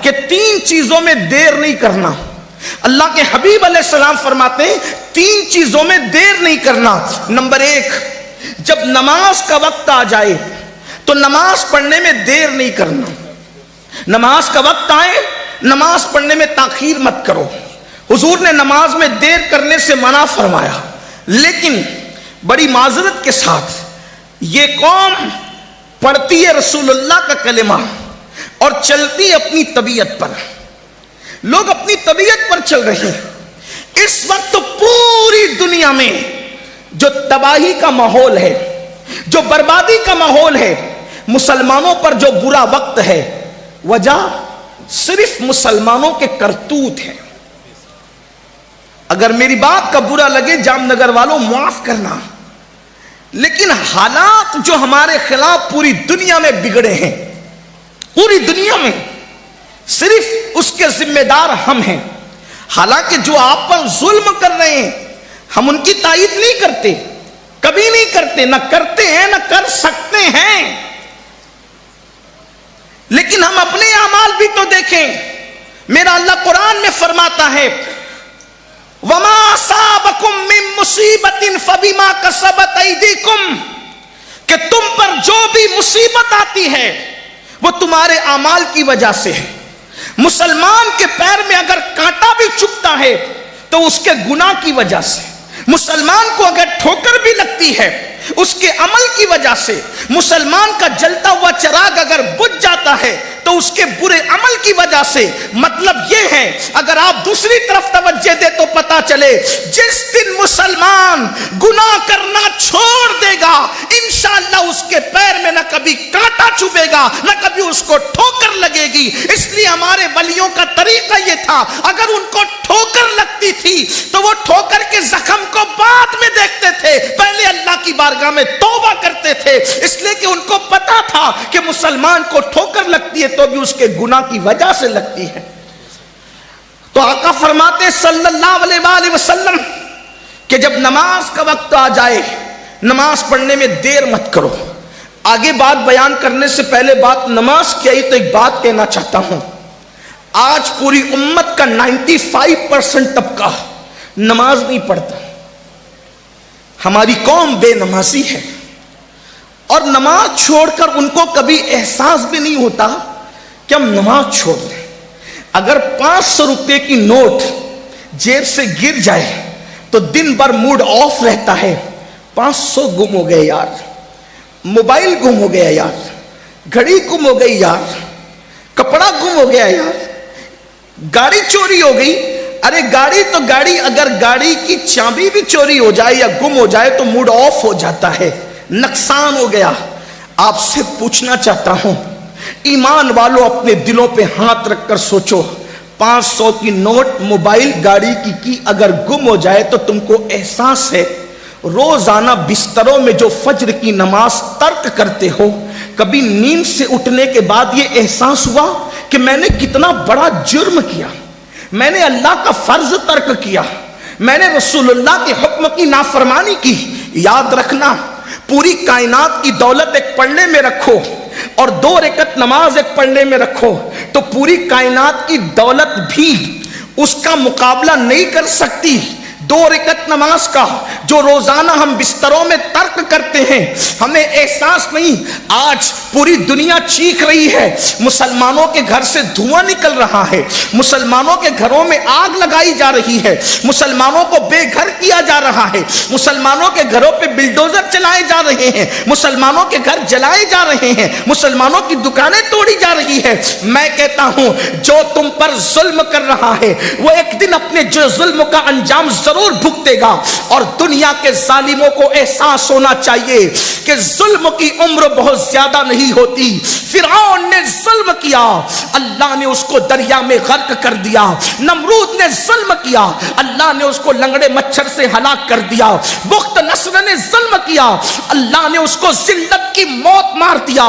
کہ 3 چیزوں میں دیر نہیں کرنا. اللہ کے حبیب علیہ السلام فرماتے ہیں 3 چیزوں میں دیر نہیں کرنا. نمبر 1، جب نماز کا وقت آ جائے تو نماز پڑھنے میں دیر نہیں کرنا. نماز کا وقت آئے، نماز پڑھنے میں تاخیر مت کرو. حضور نے نماز میں دیر کرنے سے منع فرمایا، لیکن بڑی معذرت کے ساتھ یہ قوم پڑھتی ہے رسول اللہ کا کلمہ اور چلتی اپنی طبیعت پر. لوگ اپنی طبیعت پر چل رہے ہیں. اس وقت تو پوری دنیا میں جو تباہی کا ماحول ہے، جو بربادی کا ماحول ہے، مسلمانوں پر جو برا وقت ہے، وجہ صرف مسلمانوں کے کرتوت ہیں. اگر میری بات کا برا لگے جام نگر والوں معاف کرنا، لیکن حالات جو ہمارے خلاف پوری دنیا میں بگڑے ہیں، پوری دنیا میں صرف اس کے ذمہ دار ہم ہیں. حالانکہ جو آپ پر ظلم کر رہے ہیں ہم ان کی تائید نہیں کرتے، کبھی نہیں کرتے، نہ کرتے ہیں نہ کر سکتے ہیں. لیکن ہم اپنے اعمال بھی تو دیکھیں. میرا اللہ قرآن میں فرماتا ہے وَمَا أَصَابَكُم مِّن مُّصِيبَةٍ فَبِمَا كَسَبَتْ أَيْدِيكُمْ، کہ تم پر جو بھی مصیبت آتی ہے وہ تمہارے اعمال کی وجہ سے ہے. مسلمان کے پیر میں اگر کانٹا بھی چبھتا ہے تو اس کے گناہ کی وجہ سے. مسلمان کو اگر ٹھوکر بھی لگتی ہے اس کے عمل کی وجہ سے. مسلمان کا جلتا ہوا چراغ اگر بجھ جاتا ہے تو اس کے برے عمل کی وجہ سے. مطلب یہ ہے اگر آپ دوسری طرف توجہ دے تو پتا چلے جس دن مسلمان گناہ کرنا چھوڑ دے گا انشاءاللہ اس کے پیر میں نہ کبھی کانٹا چبھے گا نہ کبھی اس کو ٹھوکر لگے گی. اس لیے ہمارے ولیوں کا طریقہ یہ تھا، اگر ان کو ٹھوکر لگتی تھی تو وہ ٹھوکر کے زخم کو بعد میں دیکھتے تھے، پہلے اللہ کی بارگاہ میں توبہ کرتے تھے. اس لیے کہ ان کو پتا تھا کہ مسلمان کو ٹھوکر لگتی ہے تو بھی اس کے گناہ کی وجہ سے لگتی ہے. تو آقا فرماتے صلی اللہ علیہ وآلہ وسلم کہ جب نماز کا وقت آ جائے نماز پڑھنے میں دیر مت کرو. آگے بات بیان کرنے سے پہلے بات نماز کی آئی تو ایک بات کہنا چاہتا ہوں. آج پوری امت کا 95% طبقہ نماز نہیں پڑھتا. ہماری قوم بے نمازی ہے اور نماز چھوڑ کر ان کو کبھی احساس بھی نہیں ہوتا کہ ہم نماز چھوڑ دیں. اگر 500 روپے کی نوٹ جیب سے گر جائے تو دن بھر موڈ آف رہتا ہے. 500 گم ہو گئے یار، موبائل گم ہو گیا یار، گھڑی گم ہو گئی یار، کپڑا گم ہو گیا یار، گاڑی چوری ہو گئی. ارے گاڑی تو گاڑی، اگر گاڑی کی چابی بھی چوری ہو جائے یا گم ہو جائے تو موڈ آف ہو جاتا ہے، نقصان ہو گیا. آپ سے پوچھنا چاہتا ہوں ایمان والوں اپنے دلوں پہ ہاتھ رکھ کر سوچو، 500 کی نوٹ موبائل گاڑی کی اگر گم ہو جائے تو تم کو احساس ہے روزانہ بستروں میں جو فجر کی نماز ترک کرتے ہو، کبھی نیند سے اٹھنے کے بعد یہ احساس ہوا کہ میں نے کتنا بڑا جرم کیا، میں نے اللہ کا فرض ترک کیا، میں نے رسول اللہ کے حکم کی نافرمانی کی. یاد رکھنا پوری کائنات کی دولت ایک پلڑے میں رکھو اور 2 رکعت نماز ایک پلڑے میں رکھو تو پوری کائنات کی دولت بھی اس کا مقابلہ نہیں کر سکتی 2 رکعت نماز کا جو روزانہ ہم بستروں میں ترک کرتے ہیں. ہمیں احساس نہیں. آج پوری دنیا چیخ رہی ہے، مسلمانوں کے گھر سے دھواں نکل رہا ہے، مسلمانوں کے گھروں میں آگ لگائی جا رہی ہے، مسلمانوں کو بے گھر کیا جا رہا ہے، مسلمانوں کے گھروں پہ بلڈوزر چلائے جا رہے ہیں، مسلمانوں کے گھر جلائے جا رہے ہیں، مسلمانوں کی دکانیں توڑی جا رہی ہے. میں کہتا ہوں جو تم پر ظلم کر رہا ہے وہ ایک دن اپنے جو ظلم کا انجام ضرور بھگتے گا. اور دنیا کے ظالموں کو احساس ہونا چاہیے کہ ظلم کی عمر بہت زیادہ نہیں ہوتی. فرعون نے ظلم کیا، اللہ نے اس کو دریا میں غرق کر دیا. نمرود نے ظلم کیا، اللہ نے اس کو لنگڑے مچھر سے ہلاک کر دیا. بخت نصر نے ظلم کیا، اللہ نے اس کو ذلت کی موت مار دیا.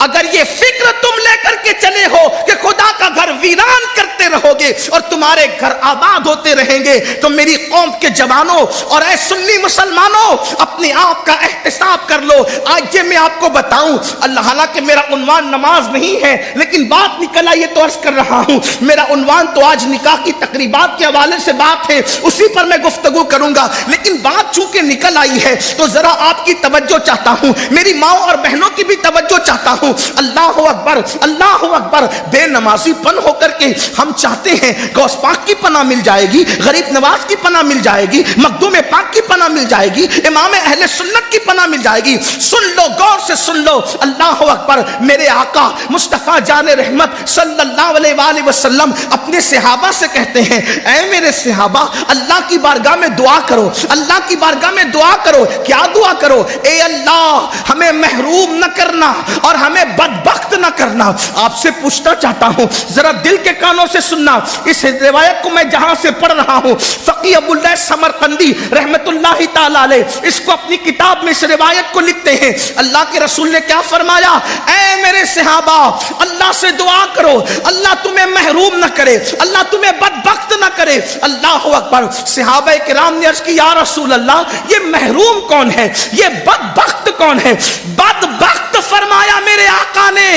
اگر یہ فکر تم لے کر کے چلے ہو کہ خدا کا گھر ویران کرتے رہو گے اور تمہارے گھر آباد ہوتے رہیں گے، تو میری قوم کے جوانوں اور اے سنی مسلمانوں، اپنے آپ کا احتساب کر لو۔ آج یہ میں آپ کو بتاؤں، اللہ حالانکہ میرا عنوان نماز نہیں ہے، لیکن بات نکل آئی تو عرض کر رہا ہوں، میرا عنوان تو آج نکاح کی تقریبات کے حوالے سے بات ہے، اسی پر میں گفتگو کروں گا، لیکن بات چونکہ نکل آئی ہے تو ذرا آپ کی توجہ چاہتا ہوں، میری ماں اور بہنوں کی بھی توجہ چاہتا ہوں۔ اللہ اکبر، اللہ اکبر۔ بے نمازی پن ہو کر کے ہم چاہتے ہیں غوث پاک کی پناہ مل جائے گی، غریب نواز کی پناہ مل جائے گی، مخدوم پاک کی پناہ مل جائے گی، امام اہل سنت کی پناہ مل جائے گی۔ سن لو، غور سے سن لو، اللہ اکبر۔ میرے آقا مصطفیٰ جان رحمت صلی اللہ علیہ وآلہ وسلم اپنے صحابہ سے کہتے ہیں، اے میرے صحابہ، اللہ کی بارگاہ میں دعا کرو، اللہ کی بارگاہ میں دعا کرو۔ کیا دعا کرو؟ اے اللہ، ہمیں محروم نہ کرنا اور ہمیں بدبخت نہ کرنا۔ آپ سے پوچھنا چاہتا ہوں، ذرا دل کے کانوں سے سننا، اس روایت کو میں جہاں سے پڑھ رہا ہوں، فقی ابو اللہ سمرقندی رحمت اللہ تعالی علیہ اس کو اپنی کتاب میں اس روایت کو لکھتے ہیں۔ اللہ کے رسول نے کیا فرمایا؟ اے میرے صحابہ، اللہ سے دعا کرو، اللہ تمہیں محروم نہ کرے، اللہ تمہیں بدبخت نہ کرے۔ اللہ اکبر۔ صحابہ کرام نے عرض کی، یا رسول اللہ، یہ محروم کون ہے؟ یہ بدبخت کون ہے؟ بدبخت فرمایا میرے آقا نے،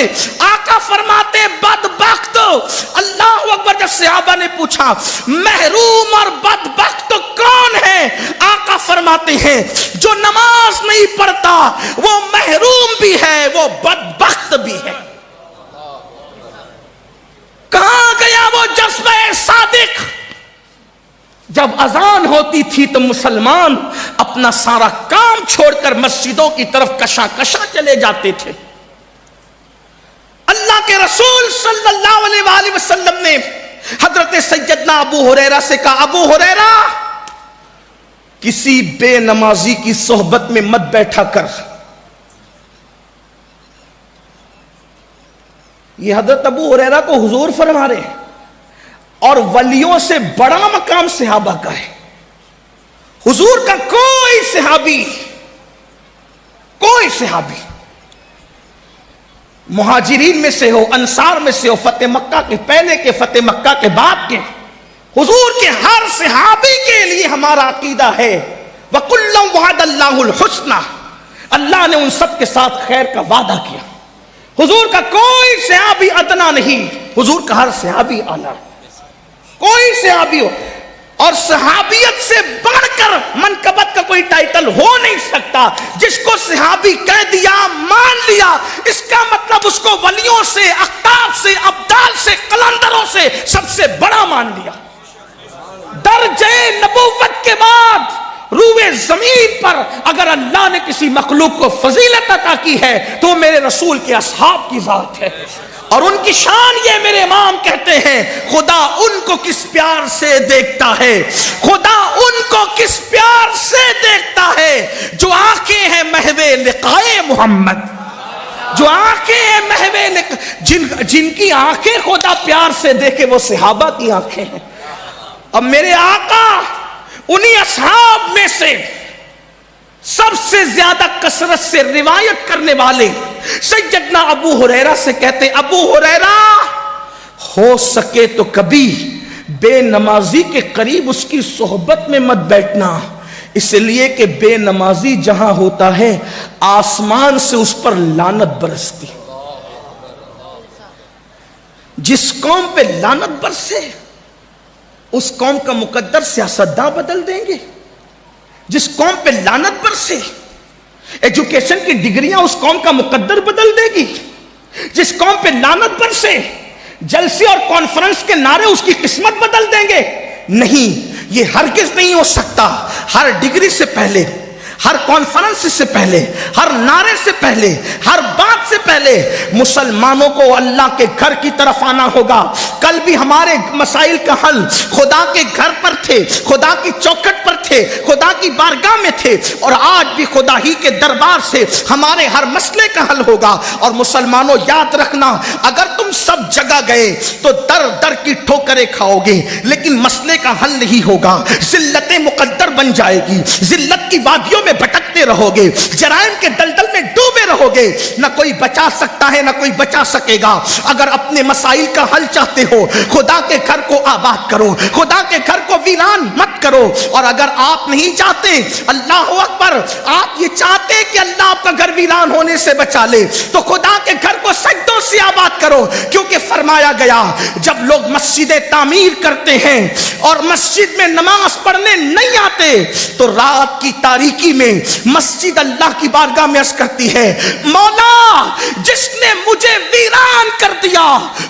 آقا فرماتے بدبخت۔ اللہ اکبر۔ جب صحابہ نے پوچھا محروم اور بدبخت کون ہے، آقا فرماتے ہیں جو نماز نہیں پڑھتا وہ محروم بھی ہے، وہ بدبخت بھی ہے۔ کہاں گیا وہ جذبہ صادق؟ جب اذان ہوتی تھی تو مسلمان اپنا سارا کام چھوڑ کر مسجدوں کی طرف کشا کشا چلے جاتے تھے۔ اللہ کے رسول صلی اللہ علیہ وآلہ وسلم نے حضرت سیدنا ابو ہریرہ سے کہا، ابو ہریرہ، کسی بے نمازی کی صحبت میں مت بیٹھا کر۔ یہ حضرت ابو ہریرہ کو حضور فرما رہے ہیں، اور ولیوں سے بڑا مقام صحابہ کا ہے۔ حضور کا کوئی صحابی مہاجرین میں سے ہو، انصار میں سے ہو، فتح مکہ کے پہلے کے، فتح مکہ کے بعد کے، حضور کے ہر صحابی کے لیے ہمارا عقیدہ ہے وَكُلًّا وَعَدَ اللَّهُ الْحُسْنَى، اللہ نے ان سب کے ساتھ خیر کا وعدہ کیا۔ حضور کا کوئی صحابی ادنا نہیں، حضور کا ہر صحابی اعلیٰ، کوئی صحابی ہو، اور صحابیت سے بڑھ کر منقبت کا کوئی ٹائٹل ہو نہیں سکتا۔ جس کو صحابی کہہ دیا، مان لیا، اس کا مطلب اس کو ولیوں سے، اقطاب سے، ابدال سے، قلندروں سے سب سے بڑا مان لیا۔ درجہ نبوت کے بعد روئے زمین پر اگر اللہ نے کسی مخلوق کو فضیلت عطا کی ہے تو میرے رسول کے اصحاب کی ذات ہے، اور ان کی شان یہ میرے امام کہتے ہیں، خدا ان کو کس پیار سے دیکھتا ہے، خدا ان کو کس پیار سے دیکھتا ہے جو آنکھیں ہیں محو لقائے محمد، جو آنکھیں ہیں محو جن کی آنکھیں خدا پیار سے دیکھے وہ صحابہ کی آنکھیں ہیں۔ اب میرے آقا انہی اصحاب میں سے سب سے زیادہ کثرت سے روایت کرنے والے سیدنا ابو ہریرہ سے کہتے، ابو ہریرہ، ہو سکے تو کبھی بے نمازی کے قریب اس کی صحبت میں مت بیٹھنا، اس لیے کہ بے نمازی جہاں ہوتا ہے آسمان سے اس پر لعنت برستی۔ جس قوم پہ لعنت برسے اس قوم کا مقدر سیاستداں بدل دیں گے۔ جس قوم پہ لعنت برسے ایجوکیشن کی ڈگریاں اس قوم کا مقدر بدل دے گی۔ جس قوم پہ لعنت برسے جلسے اور کانفرنس کے نعرے اس کی قسمت بدل دیں گے۔ نہیں، یہ ہرگز نہیں ہو سکتا۔ ہر ڈگری سے پہلے، ہر کانفرنس سے پہلے، ہر نعرے سے پہلے، ہر بات سے پہلے مسلمانوں کو اللہ کے گھر کی طرف آنا ہوگا۔ کل بھی ہمارے مسائل کا حل خدا کے گھر پر تھے، خدا کی چوکھٹ پر تھے، خدا کی بارگاہ میں تھے، اور آج بھی خدا ہی کے دربار سے ہمارے ہر مسئلے کا حل ہوگا۔ اور مسلمانوں یاد رکھنا، اگر تم سب جگہ گئے تو در در کی ٹھوکریں کھاؤ گے، لیکن مسئلے کا حل نہیں ہوگا۔ ذلت مقدر بن جائے گی، ذلت کی وادیوں میں بھٹکتے رہو گے، جرائم کے دلدل میں ڈوبے رہو ہو گے، نہ کوئی بچا سکتا ہے نہ کوئی بچا سکے گا۔ اگر اپنے مسائل کا حل چاہتے ہو، خدا کے گھر کو آباد کرو، خدا کے گھر کو ویران مت کرو۔ اور اگر آپ نہیں چاہتے، اللہ اکبر، آپ یہ چاہتے کہ اللہ آپ کا گھر ویران ہونے سے بچا لے، تو خدا کے گھر کو سجدوں سے آباد کرو، کیونکہ فرمایا گیا جب لوگ مسجدیں تعمیر کرتے ہیں اور مسجد میں نماز پڑھنے نہیں آتے تو رات کی تاریکی میں مسجد اللہ کی بارگاہ میں عرض کرتی ہے، مولا جس نے مجھے ویران کر دیا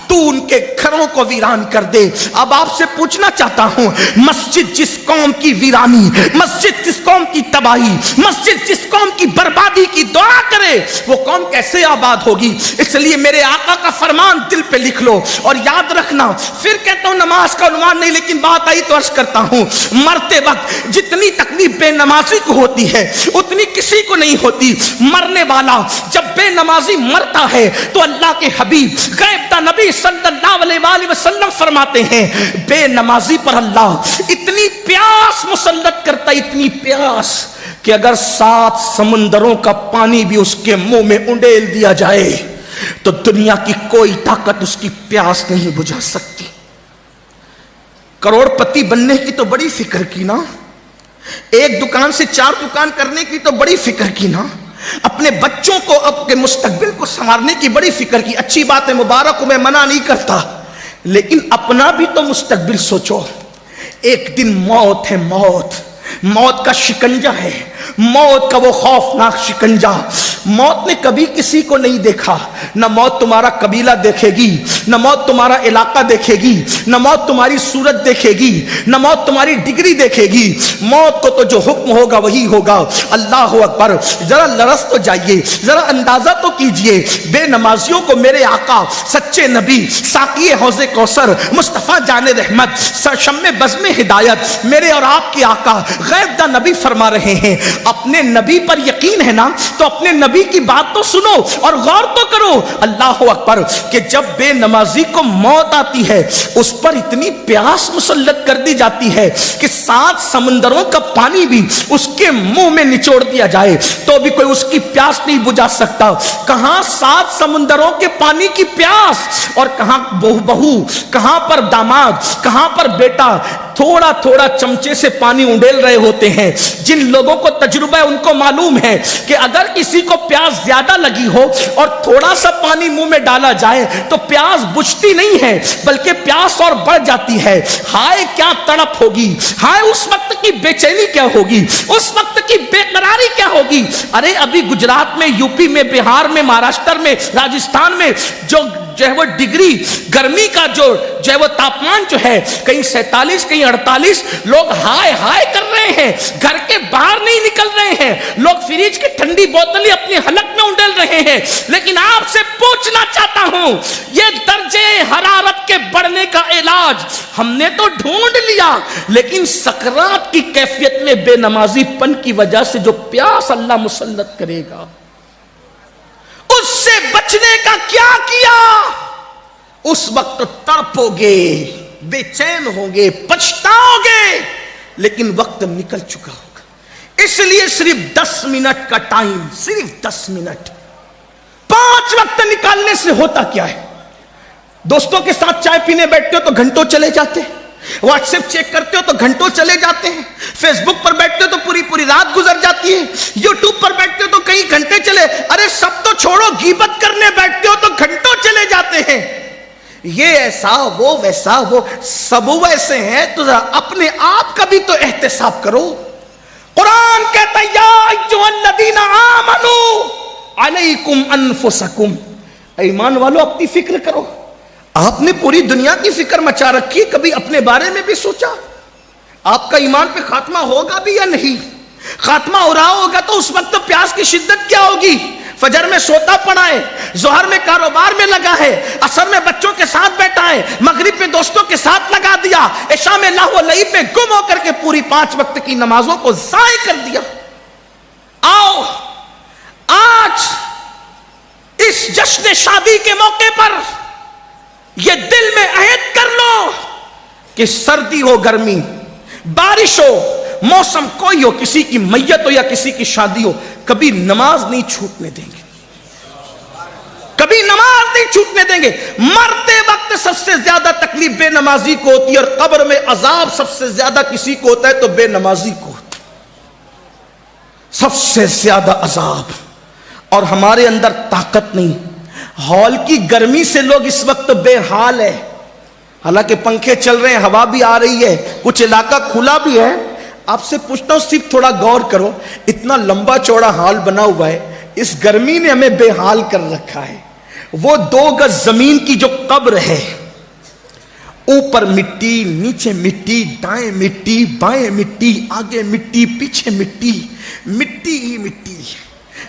تو ان کے گھروں کو ویران کر دے۔ اب آپ سے پوچھنا چاہتا ہوں، مسجد جس قوم کی ویرانی، مسجد جس قوم کی تباہی، مسجد جس قوم کی بربادی کی دعا کرے، وہ قوم کیسے آباد ہوگی؟ اس لیے میرے آقا کا فرمان دل پہ لکھ لو اور یاد رکھنا۔ پھر کہتا ہوں نماز کا عنوان نہیں، لیکن بات آئی تو عرض کرتا ہوں، مرتے وقت جتنی تکلیف بے نمازی کو ہوتی ہے اتنی کسی کو نہیں ہوتی۔ مرنے والا جب بے نمازی مرتا ہے تو اللہ کے حبیب غیب دا نبی صلی اللہ علیہ وآلہ وسلم فرماتے ہیں، بے نمازی پر اللہ اتنی پیاس مسلط کرتا، اتنی پیاس کہ اگر 7 سمندروں کا پانی بھی اس کے منہ میں انڈیل دیا جائے تو دنیا کی کوئی طاقت اس کی پیاس نہیں بجھا سکتی۔ کروڑ پتی بننے کی تو بڑی فکر کی نا، ایک دکان سے 4 دکان کرنے کی تو بڑی فکر کی نا، اپنے بچوں کو اپنے مستقبل کو سنوارنے کی بڑی فکر کی۔ اچھی بات ہے، مبارک میں منع نہیں کرتا، لیکن اپنا بھی تو مستقبل سوچو۔ ایک دن موت ہے، موت کا شکنجہ ہے، موت کا وہ خوفناک شکنجہ۔ موت نے کبھی کسی کو نہیں دیکھا، نہ موت تمہارا قبیلہ دیکھے گی، نہ موت تمہارا علاقہ دیکھے گی، نہ موت تمہاری صورت دیکھے گی، نہ موت تمہاری ڈگری دیکھے گی۔ موت کو تو جو حکم ہوگا وہی ہوگا۔ اللہ اکبر، ذرا لرز تو جائیے، ذرا اندازہ تو کیجئے، بے نمازیوں کو میرے آقا سچے نبی ساقی حوض کوثر مصطفیٰ جان رحمت شم بزم ہدایت میرے اور آپ کے آقا غیب دا نبی فرما رہے ہیں، اپنے نبی پر یقین ہے نا تو اپنے نبی کی بات تو سنو اور غور تو کرو۔ اللہ اکبر، کہ جب بے نمازی کو موت آتی ہے اس پر اتنی پیاس مسلط کر دی جاتی ہے کہ 7 سمندروں کا پانی بھی اس کے منہ میں نچوڑ دیا جائے تو بھی کوئی اس کی پیاس نہیں بجھا سکتا۔ کہاں 7 سمندروں کے پانی کی پیاس، اور کہاں بہو، کہاں پر داماد، کہاں پر بیٹا تھوڑا تھوڑا چمچے سے پانی انڈیل رہے ہوتے ہیں۔ جن لوگوں کو تجربہ ہے ان کو معلوم ہے کہ اگر کسی کو پیاس زیادہ لگی ہو اور تھوڑا سا پانی منہ میں ڈالا جائے تو پیاس بجھتی نہیں ہے بلکہ پیاس اور بڑھ جاتی ہے۔ ہائے کیا تڑپ ہوگی، ہائے اس وقت کی بے چینی کیا ہوگی، اس وقت کی بے قراری کیا ہوگی۔ ارے ابھی گجرات میں، یو پی میں، بہار میں، مہاراشٹر میں، راجستھان میں جو ہے وہ ڈگری گرمی کا جو ہے وہ تاپمان جو ہے کہیں 47 کہیں 48، لوگ ہائے ہائے کر رہے ہیں، گھر کے باہر نہیں نکل رہے ہیں، لوگ فریج کی ٹھنڈی بوتلیں اپنی حلق میں انڈیل رہے ہیں۔ لیکن آپ سے پوچھنا چاہتا ہوں، یہ درجے حرارت کے بڑھنے کا علاج ہم نے تو ڈھونڈ لیا، لیکن سکرات کی کیفیت میں بے نمازی پن کی وجہ سے جو پیاس اللہ مسلط کرے گا اس سے بچنے کا کیا کیا؟ اس وقت تڑپو گے، بے چین ہوگے، پچھتاؤ گے، لیکن وقت نکل چکا ہوگا۔ اس لیے صرف 10 منٹ کا ٹائم، صرف 10 منٹ، 5 وقت نکالنے سے ہوتا کیا ہے؟ دوستوں کے ساتھ چائے پینے بیٹھتے ہو تو گھنٹوں چلے جاتے ہیں، واٹس ایپ چیک کرتے ہو تو گھنٹوں چلے جاتے ہیں، فیس بک پر بیٹھتے ہو تو پوری رات گزر جاتی ہے، یوٹیوب پر بیٹھتے ہو تو کئی گھنٹے چلے، ارے سب تو چھوڑو، غیبت کرنے بیٹھتے ہو تو گھنٹوں چلے جاتے ہیں۔ یہ ایسا، وہ ویسا، وہ سب ویسے ہیں، تو اپنے آپ کا بھی تو احتساب کرو۔ قرآن کہتا ہے یا ایھا الذین آمنوا علیکم انفسکم، ایمان والو اپنی فکر کرو۔ آپ نے پوری دنیا کی فکر مچا رکھی، کبھی اپنے بارے میں بھی سوچا آپ کا ایمان پہ خاتمہ ہوگا بھی یا نہیں؟ خاتمہ ہو رہا ہوگا تو اس وقت پیاس کی شدت کیا ہوگی؟ فجر میں سوتا پڑا ہے، ظہر میں کاروبار میں لگا ہے، عصر میں بچوں کے ساتھ بیٹھا ہے، مغرب میں دوستوں کے ساتھ لگا دیا، عشاء میں لاہو لعب میں گم ہو کر کے پوری 5 وقت کی نمازوں کو ضائع کر دیا۔ آؤ آج اس جشن شادی کے موقع پر یہ دل میں عہد کر لو کہ سردی ہو، گرمی، بارش ہو، موسم کوئی ہو، کسی کی میت ہو یا کسی کی شادی ہو، کبھی نماز نہیں چھوٹنے دیں گے۔ نہیں چھوٹنے دیں گے. مرتے وقت سب سے زیادہ تکلیف بے نمازی کو ہوتی ہے, اور قبر میں عذاب سب سے زیادہ کسی کو ہوتا ہے تو بے نمازی کو ہوتا ہے, سب سے زیادہ عذاب. اور ہمارے اندر طاقت نہیں. ہال کی گرمی سے لوگ اس وقت بے حال ہے, حالانکہ پنکھے چل رہے ہیں, ہوا بھی آ رہی ہے, کچھ علاقہ کھلا بھی ہے. آپ سے پوچھتا ہوں, صرف تھوڑا غور کرو, اتنا لمبا چوڑا ہال بنا ہوا ہے, اس گرمی نے ہمیں بے حال کر رکھا ہے. وہ 2 گز زمین کی جو قبر ہے, اوپر مٹی, نیچے مٹی, دائیں مٹی, بائیں مٹی, آگے مٹی, پیچھے مٹی, مٹی ہی مٹی,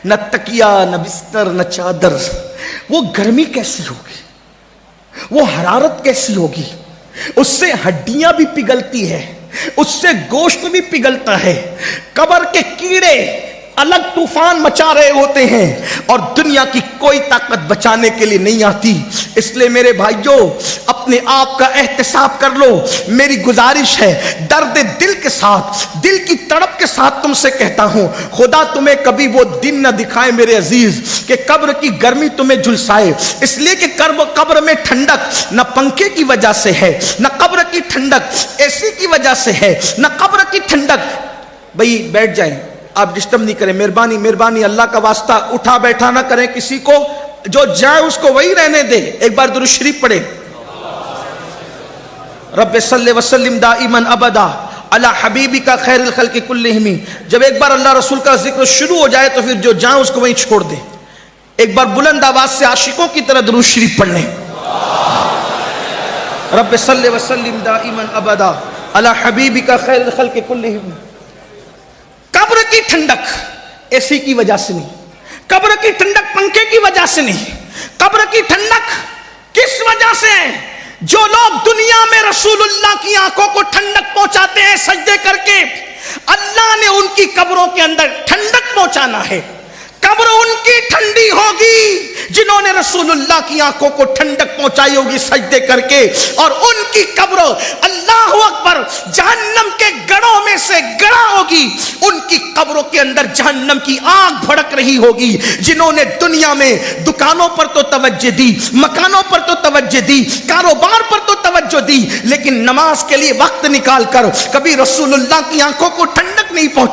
نہ تکیا, نہ بستر, نہ چادر. وہ گرمی کیسی ہوگی, وہ حرارت کیسی ہوگی, اس سے ہڈیاں بھی پگھلتی ہے, اس سے گوشت بھی پگھلتا ہے. قبر کے کیڑے الگ طوفان مچا رہے ہوتے ہیں, اور دنیا کی کوئی طاقت بچانے کے لیے نہیں آتی. اس لیے میرے بھائیوں, اپنے آپ کا احتساب کر لو. میری گزارش ہے, درد دل کے ساتھ, دل کی تڑپ کے ساتھ تم سے کہتا ہوں, خدا تمہیں کبھی وہ دن نہ دکھائے میرے عزیز کہ قبر کی گرمی تمہیں جھلسائے. اس لیے کہ قبر میں ٹھنڈک نہ پنکھے کی وجہ سے ہے, نہ قبر کی ٹھنڈک اے سی کی وجہ سے ہے, نہ قبر کی ٹھنڈک. بھئی بیٹھ جائیں, آپ ڈسٹرب نہیں کریں, مہربانی مہربانی, اللہ کا واسطہ اٹھا بیٹھا نہ کریں کسی کو. جو جائے اس کو وہی رہنے دے. ایک بار درود شریف پڑھے, رب صلی وسلم دائما ابدا علی حبیبک خیر الخلق کلہم. جب ایک بار اللہ رسول کا ذکر شروع ہو جائے تو پھر جو جائے اس کو وہیں چھوڑ دے. ایک بار بلند آواز سے عاشقوں کی طرح درود شریف پڑھ لیں, رب صلی وسلم دائما ابدا علی حبیبک خیر الخلق کلہم. قبر کی ٹھنڈک اے سی کی وجہ سے نہیں, قبر کی ٹھنڈک پنکھے کی وجہ سے نہیں, قبر کی ٹھنڈک کس وجہ سے ہے؟ جو لوگ دنیا میں رسول اللہ کی آنکھوں کو ٹھنڈک پہنچاتے ہیں سجدے کر کے, اللہ نے ان کی قبروں کے اندر ٹھنڈک پہنچانا ہے. قبر ان کی ٹھنڈی ہوگی جنہوں نے رسول اللہ کی آنکھوں کو ٹھنڈک پہنچائی ہوگی سجدے کر کے, اور ان کی قبر اللہ اکبر جہنم کے گڑھوں میں سے گڑھا ہوگی. ان کی قبروں کے اندر جہنم کی آگ بھڑک رہی ہوگی. جنہوں نے دنیا میں دکانوں پر تو توجہ دی, مکانوں پر تو توجہ دی, کاروبار پر تو توجہ دی, لیکن نماز کے لیے وقت نکال کر کبھی رسول اللہ کی آنکھوں کو ٹھنڈک نہیں پہنچائی.